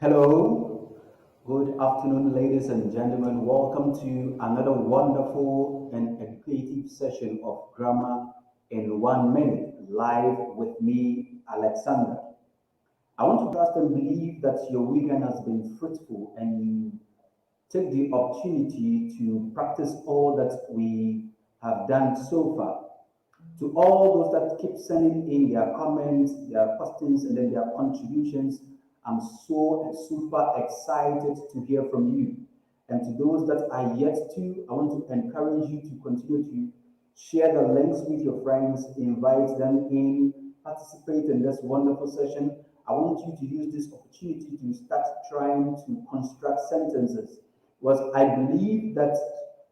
Hello, good afternoon, ladies and gentlemen. Welcome to another wonderful and educative session of Grammar in 1 Minute, live with me, Alexander. I want to trust and believe that your weekend has been fruitful and you take the opportunity to practice all that we have done so far. To all those that keep sending in their comments, their questions, and then their contributions, I'm so super excited to hear from you. And to those that are yet to, I want to encourage you to continue to share the links with your friends, invite them in, participate in this wonderful session. I want you to use this opportunity to start trying to construct sentences. Was I believe that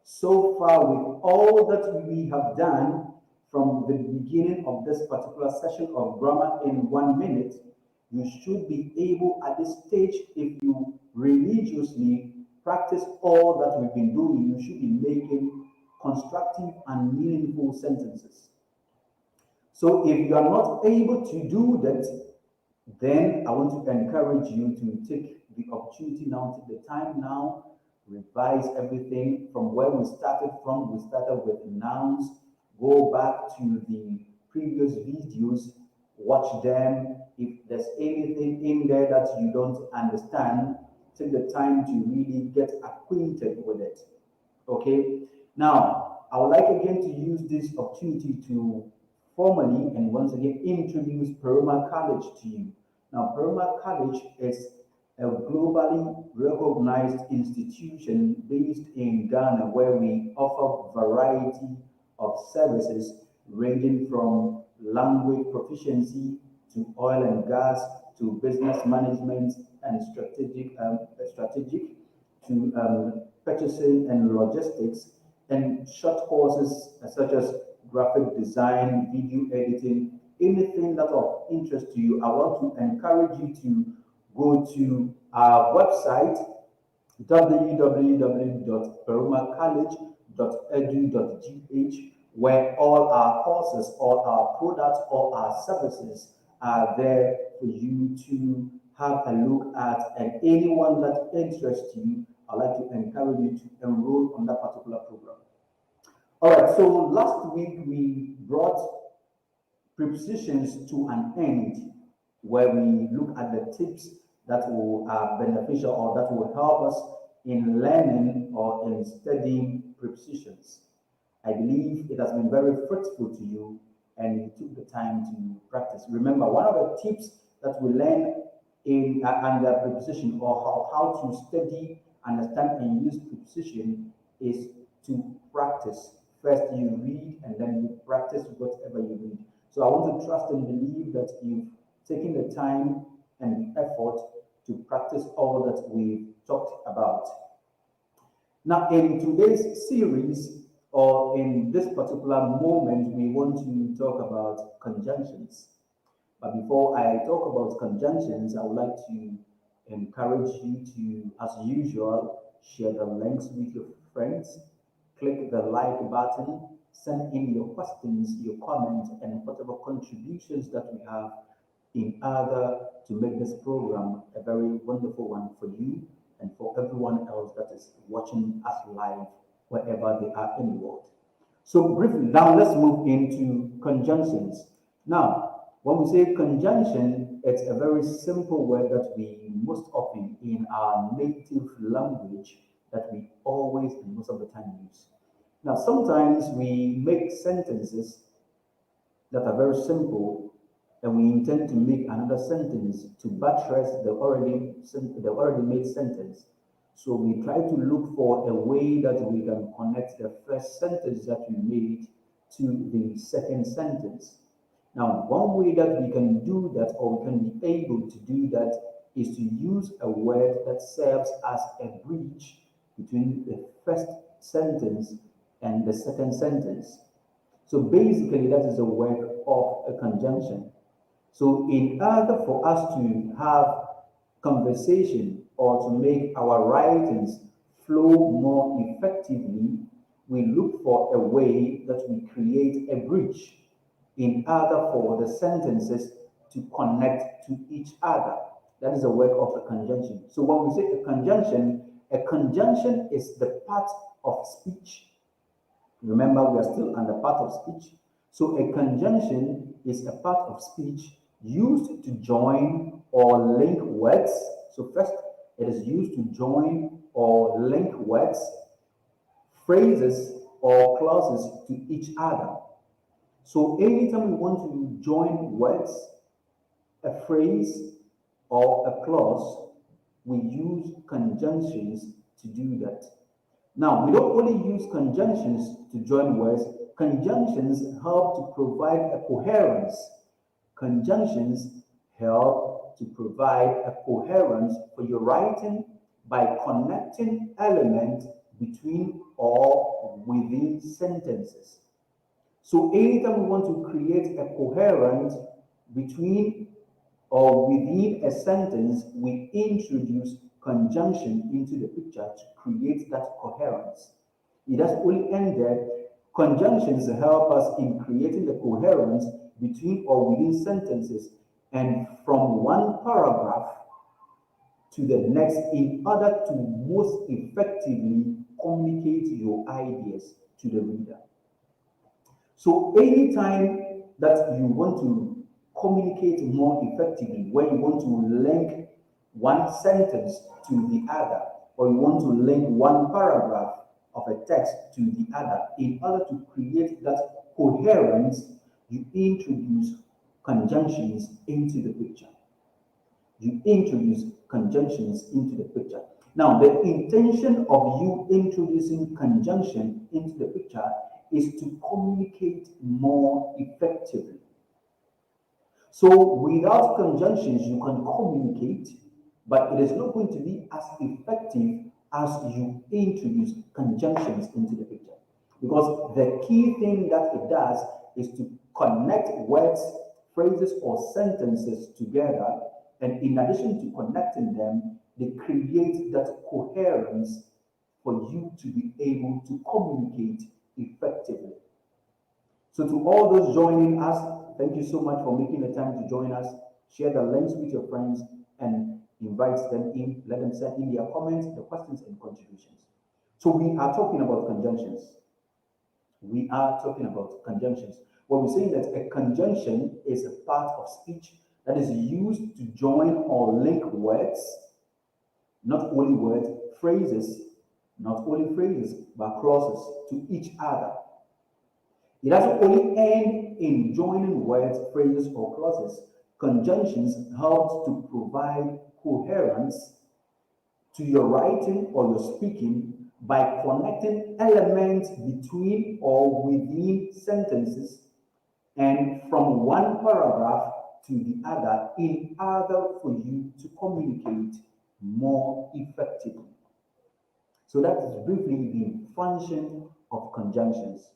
so far with all that we have done, from the beginning of this particular session of grammar in 1 minute, you should be able at this stage, if you religiously practice all that we've been doing, you should be making constructive and meaningful sentences. So if you are not able to do that, then I want to encourage you to take the opportunity now, take the time now, revise everything from where we started from. We started with nouns, go back to the previous videos, watch them. If there's anything in there that you don't understand, take the time to really get acquainted with it. Okay. Now, I would like again to use this opportunity to formally and once again introduce Perma College to you. Now, Perma College is a globally recognized institution based in Ghana where we offer variety of services ranging from language proficiency to oil and gas to business management and strategic to purchasing and logistics, and short courses such as graphic design, video editing, anything that of interest to you. I want to encourage you to go to our website www.permacollege.edu.gh, where all our courses, all our products, all our services are there for you to have a look at. And anyone that interests you, I'd like to encourage you to enroll on that particular program. All right, so last week we brought prepositions to an end, where we look at the tips that will beneficial or that will help us in learning or in studying prepositions. I believe it has been very fruitful to you and you took the time to practice. Remember, one of the tips that we learn in under preposition, or how to study, understand, and use preposition is to practice. First you read and then you practice whatever you read. So I want to trust and believe that you've taken the time and the effort to practice all that we've talked about. Now, in today's series, or in this particular moment, we want to talk about conjunctions. But before I talk about conjunctions, I would like to encourage you to, as usual, share the links with your friends, click the like button, send in your questions, your comments, and whatever contributions that we have in order to make this program a very wonderful one for you and for everyone else that is watching us live wherever they are in the world. So briefly, now let's move into conjunctions. Now, when we say conjunction, it's a very simple word that we most often in our native language that we always and most of the time use. Now, sometimes we make sentences that are very simple, and we intend to make another sentence to buttress the already made sentence. So we try to look for a way that we can connect the first sentence that we made to the second sentence. Now, one way that we can do that, or we can be able to do that, is to use a word that serves as a bridge between the first sentence and the second sentence. So basically, that is the work of a conjunction. So in order for us to have conversation or to make our writings flow more effectively, we look for a way that we create a bridge in order for the sentences to connect to each other. That is the work of a conjunction. So when we say a conjunction is the part of speech. Remember, we are still on the part of speech. So a conjunction is a part of speech used to join or link words. So first, it is used to join or link words, phrases, or clauses to each other. So anytime we want to join words, a phrase, or a clause, we use conjunctions to do that. Now, we don't only use conjunctions to join words. Conjunctions help to provide a coherence. Conjunctions help to provide a coherence for your writing by connecting elements between or within sentences. So anytime we want to create a coherence between or within a sentence, we introduce conjunction into the picture to create that coherence. It doesn't only end there. Conjunctions help us in creating the coherence between or within sentences and from one paragraph to the next in order to most effectively communicate your ideas to the reader. So anytime that you want to communicate more effectively, when you want to link one sentence to the other, or you want to link one paragraph of a text to the other, in order to create that coherence, you introduce conjunctions into the picture. You introduce conjunctions into the picture. Now, the intention of you introducing conjunction into the picture is to communicate more effectively. So without conjunctions, you can communicate, but it is not going to be as effective as you introduce conjunctions into the picture. Because the key thing that it does is to connect words, phrases, or sentences together. And in addition to connecting them, they create that coherence for you to be able to communicate effectively. So to all those joining us, thank you so much for making the time to join us. Share the links with your friends and invite them in. Let them send in their comments, their questions, and contributions. So we are talking about conjunctions. We are talking about conjunctions. When we're saying that a conjunction is a part of speech that is used to join or link words, not only words, phrases, not only phrases, but clauses to each other. It doesn't only end in joining words, phrases, or clauses. Conjunctions help to provide coherence to your writing or your speaking by connecting elements between or within sentences and from one paragraph to the other in order for you to communicate more effectively. So that is briefly the function of conjunctions,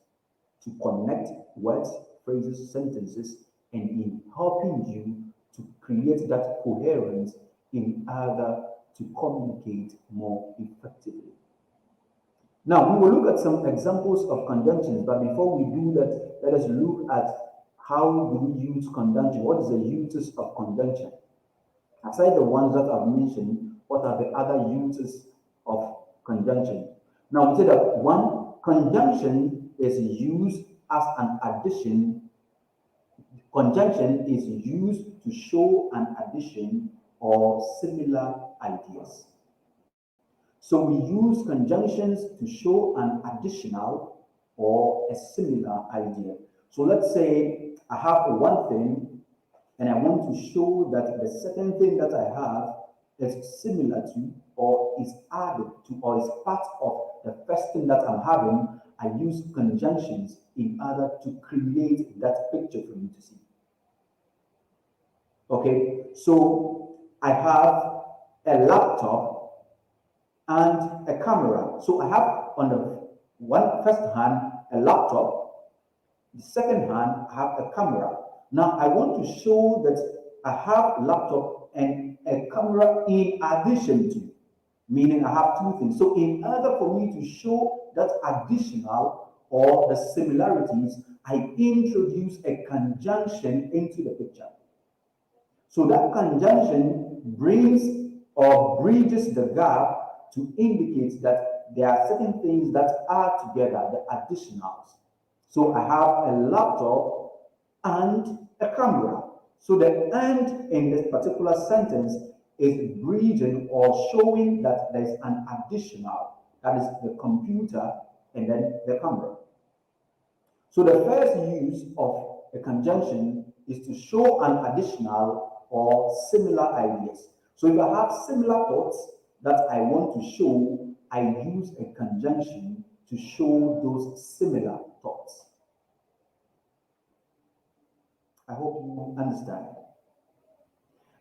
to connect words, phrases, sentences, and in helping you to create that coherence in order to communicate more effectively. Now, we will look at some examples of conjunctions, but before we do that, let us look at how do we use conjunction. What is the uses of conjunction? Aside the ones that I've mentioned, what are the other uses of conjunction? Now, we say that one, conjunction is used as an addition. Conjunction is used to show an addition or similar ideas. So we use conjunctions to show an additional or a similar idea. So let's say I have one thing and I want to show that the second thing that I have is similar to or is added to or is part of the first thing that I'm having. I use conjunctions in order to create that picture for you to see. Okay, so I have a laptop and a camera. So I have on the first hand a laptop, the second hand I have a camera. Now I want to show that I have a laptop and a camera in addition to, meaning I have two things. So in order for me to show that additional or the similarities, I introduce a conjunction into the picture. So that conjunction brings or bridges the gap to indicate that there are certain things that are together, the additionals. So I have a laptop and a camera. So the and in this particular sentence is bridging or showing that there is an additional, that is the computer and then the camera. So the first use of a conjunction is to show an additional or similar ideas. So if I have similar thoughts that I want to show, I use a conjunction to show those similar thoughts. I hope you understand.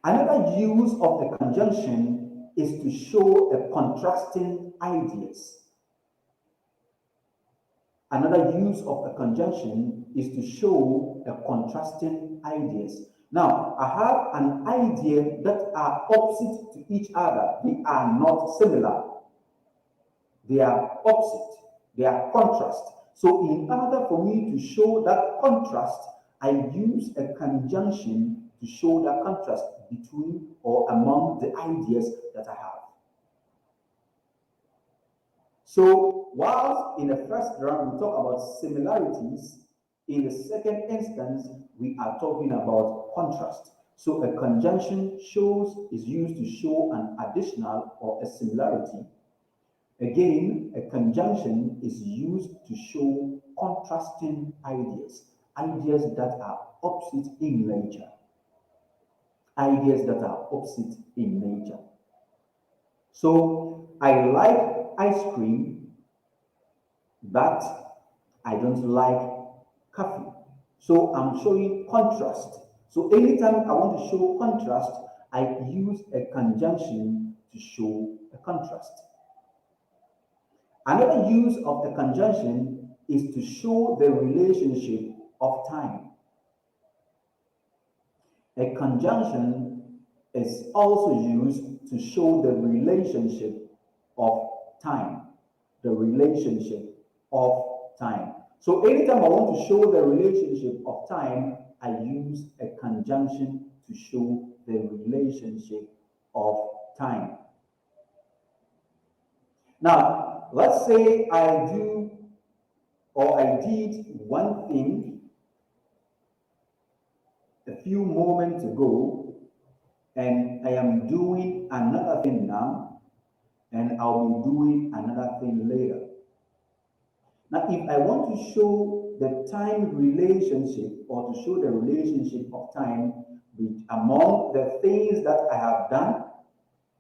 Another use of a conjunction is to show a contrasting ideas. Another use of a conjunction is to show a contrasting ideas. Now, I have an idea that are opposite to each other. They are not similar. They are opposite. They are contrast. So in order for me to show that contrast, I use a conjunction to show that contrast between or among the ideas that I have. So whilst in the first round we talk about similarities, in the second instance we are talking about contrast. So a conjunction is used to show an additional or a similarity. Again, a conjunction is used to show contrasting ideas, ideas that are opposite in nature. Ideas that are opposite in nature. So I like ice cream, but I don't like coffee. So I'm showing contrast. So anytime I want to show contrast, I use a conjunction to show a contrast. Another use of a conjunction is to show the relationship of time. A conjunction is also used to show the relationship of time. The relationship of time. So anytime I want to show the relationship of time, I use a conjunction to show the relationship of time. Now, let's say I did one thing a few moments ago, and I am doing another thing now, and I'll be doing another thing later. Now, if I want to show the time relationship or to show the relationship of time among the things that I have done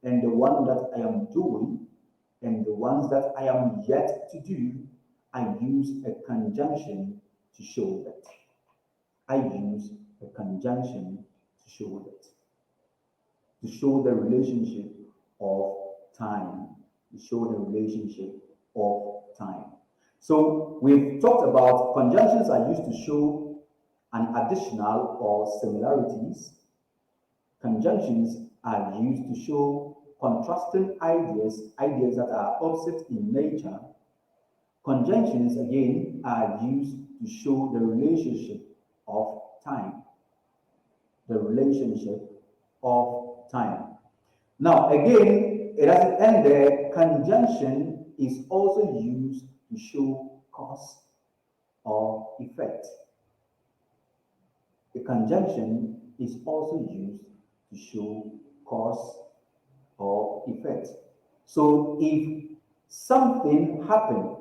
and the one that I am doing and the ones that I am yet to do, I use a conjunction to show that. I use a conjunction to show that. To show the relationship of time. To show the relationship of time. So we've talked about conjunctions are used to show an additional or similarities. Conjunctions are used to show contrasting ideas, ideas that are opposite in nature. Conjunctions, again, are used to show the relationship of time. The relationship of time. Now, again, it doesn't end there. Conjunction is also used to show cause or effect. A conjunction is also used to show cause or effect. So if something happened,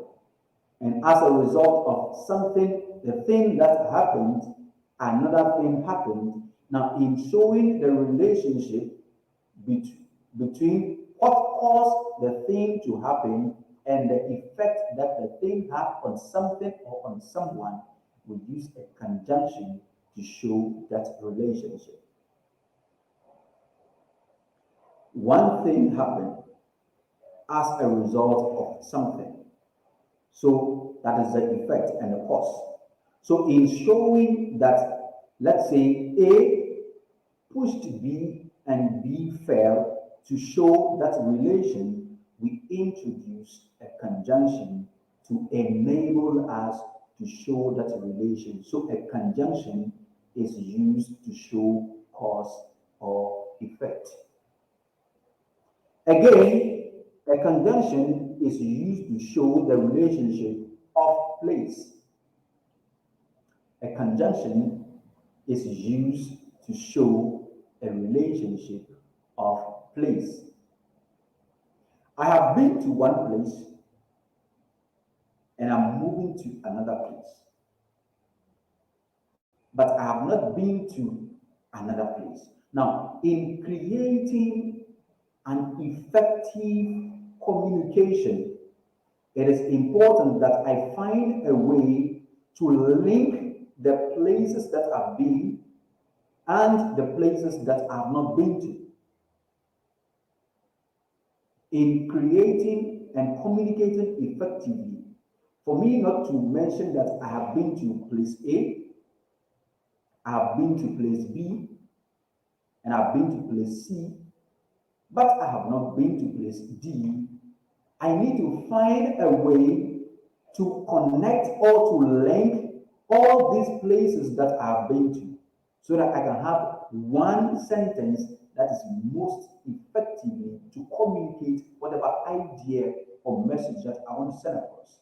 and as a result of something, the thing that happened, another thing happened. Now, in showing the relationship between what caused the thing to happen and the effect that the thing had on something or on someone, we use a conjunction to show that relationship. One thing happened as a result of something. So that is the effect and the cause. So in showing that, let's say A pushed B and B fell, to show that relation, we introduce a conjunction to enable us to show that relation. So a conjunction is used to show cause or effect. Again, a conjunction is used to show the relationship of place. A conjunction is used to show a relationship of place. I have been to one place and I'm moving to another place. But I have not been to another place. Now, in creating an effective communication, it is important that I find a way to link the places that I've been and the places that I have not been to. In creating and communicating effectively, for me not to mention that I have been to place A, I have been to place B, and I've been to place C, but I have not been to place D, I need to find a way to connect or to link all these places that I have been to so that I can have one sentence that is most effectively to communicate whatever idea or message that I want to send across.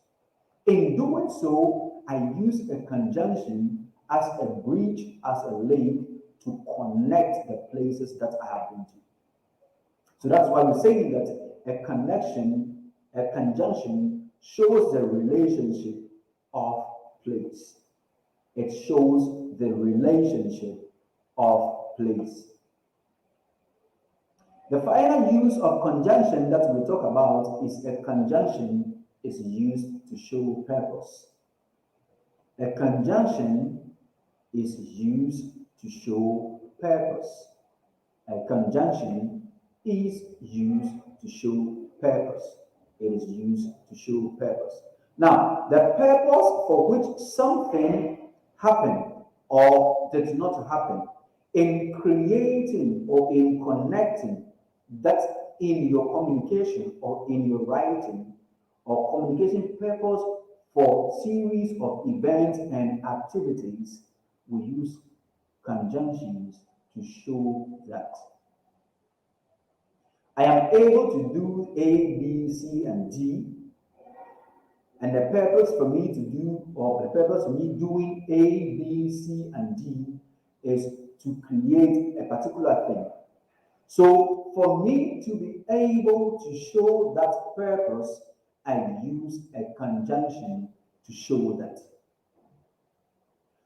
In doing so, I use a conjunction as a bridge, as a link to connect the places that I have been to. So that's why we're saying that a connection, a conjunction shows the relationship of place. It shows the relationship of place. The final use of conjunction that we talk about is a conjunction is used to show purpose. A conjunction is used to show purpose. A conjunction is used to show purpose. It is used to show purpose. Now, the purpose for which something happened or did not happen in creating or in connecting that in your communication or in your writing or communication purpose for series of events and activities, we use conjunctions to show that. I am able to do A, B, C, and D, and the purpose for me to do, or the purpose for me doing A, B, C, and D is to create a particular thing. So for me to be able to show that purpose, I use a conjunction to show that.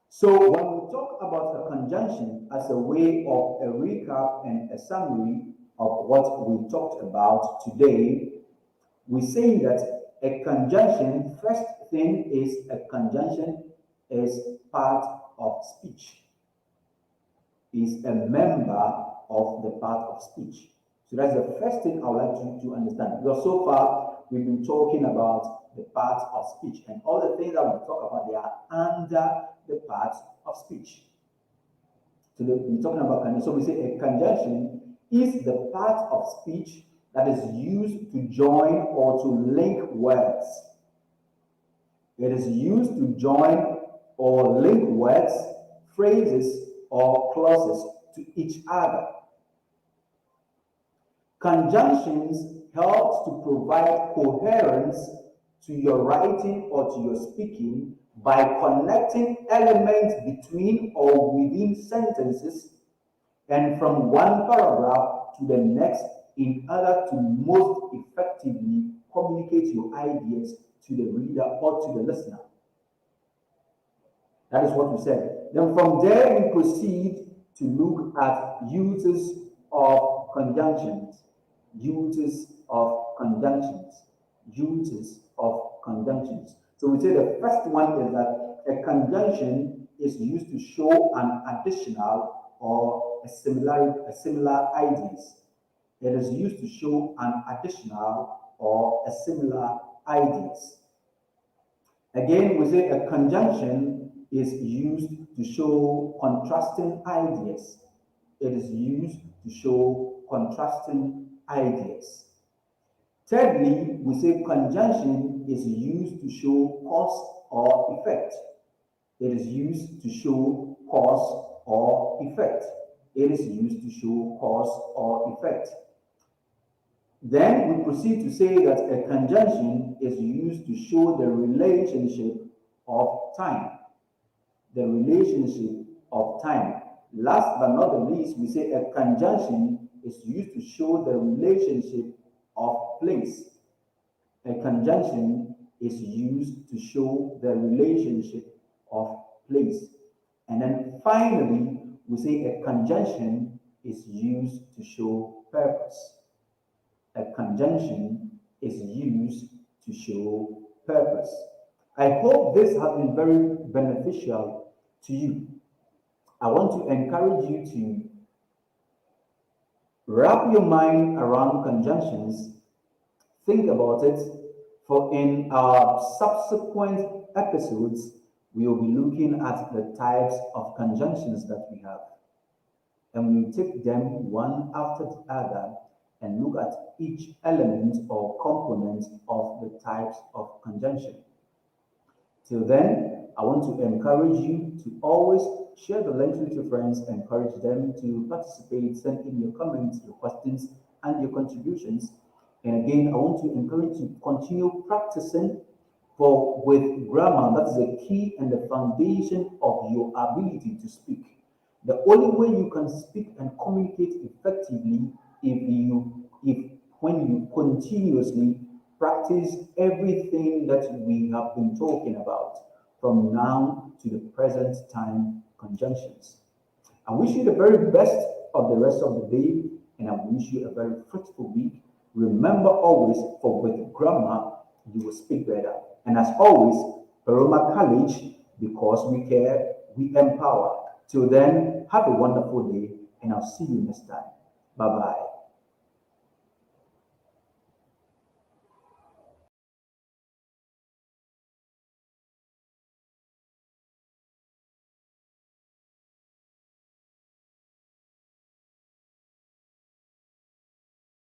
So when we talk about a conjunction as a way of a recap and a summary of what we talked about today, we say that a conjunction, first thing is a conjunction is part of speech, is a member of the part of speech. So that's the first thing I would like you to understand. Because so far, we've been talking about the parts of speech, and all the things that we talk about, they are under the parts of speech. So we're talking about conjunction. So we say a conjunction is the part of speech that is used to join or to link words. It is used to join or link words, phrases, or clauses to each other. Conjunctions help to provide coherence to your writing or to your speaking by connecting elements between or within sentences and from one paragraph to the next in order to most effectively communicate your ideas to the reader or to the listener. That is what we said. Then from there we proceed to look at uses of conjunctions. Uses of conjunctions. Uses of conjunctions. So we say the first one is that a conjunction is used to show an additional or a similar ideas. It is used to show an additional or a similar ideas. Again, we say a conjunction is used to show contrasting ideas. It is used to show contrasting ideas. Thirdly, we say conjunction is used to show cause or effect. It is used to show cause or effect. it is used to show cause or effect. Then we proceed to say that a conjunction is used to show the relationship of time. The relationship of time. Last but not the least, we say a conjunction is used to show the relationship of place. A conjunction is used to show the relationship of place. And then finally, we say a conjunction is used to show purpose. A conjunction is used to show purpose. I hope this has been very beneficial to you. I want to encourage you to wrap your mind around conjunctions, think about it, for in our subsequent episodes, we will be looking at the types of conjunctions that we have. And we will take them one after the other and look at each element or component of the types of conjunction. Till then, I want to encourage you to always share the link with your friends, encourage them to participate, send in your comments, your questions, and your contributions. And again, I want to encourage you to continue practicing, for with grammar, that is the key and the foundation of your ability to speak. The only way you can speak and communicate effectively if when you continuously practice everything that we have been talking about from now to the present time conjunctions. I wish you the very best of the rest of the day, and I wish you a very fruitful week. Remember always, for with grammar, you will speak better. And as always, Perma College, because we care, we empower. Till then, have a wonderful day, and I'll see you next time. Bye bye.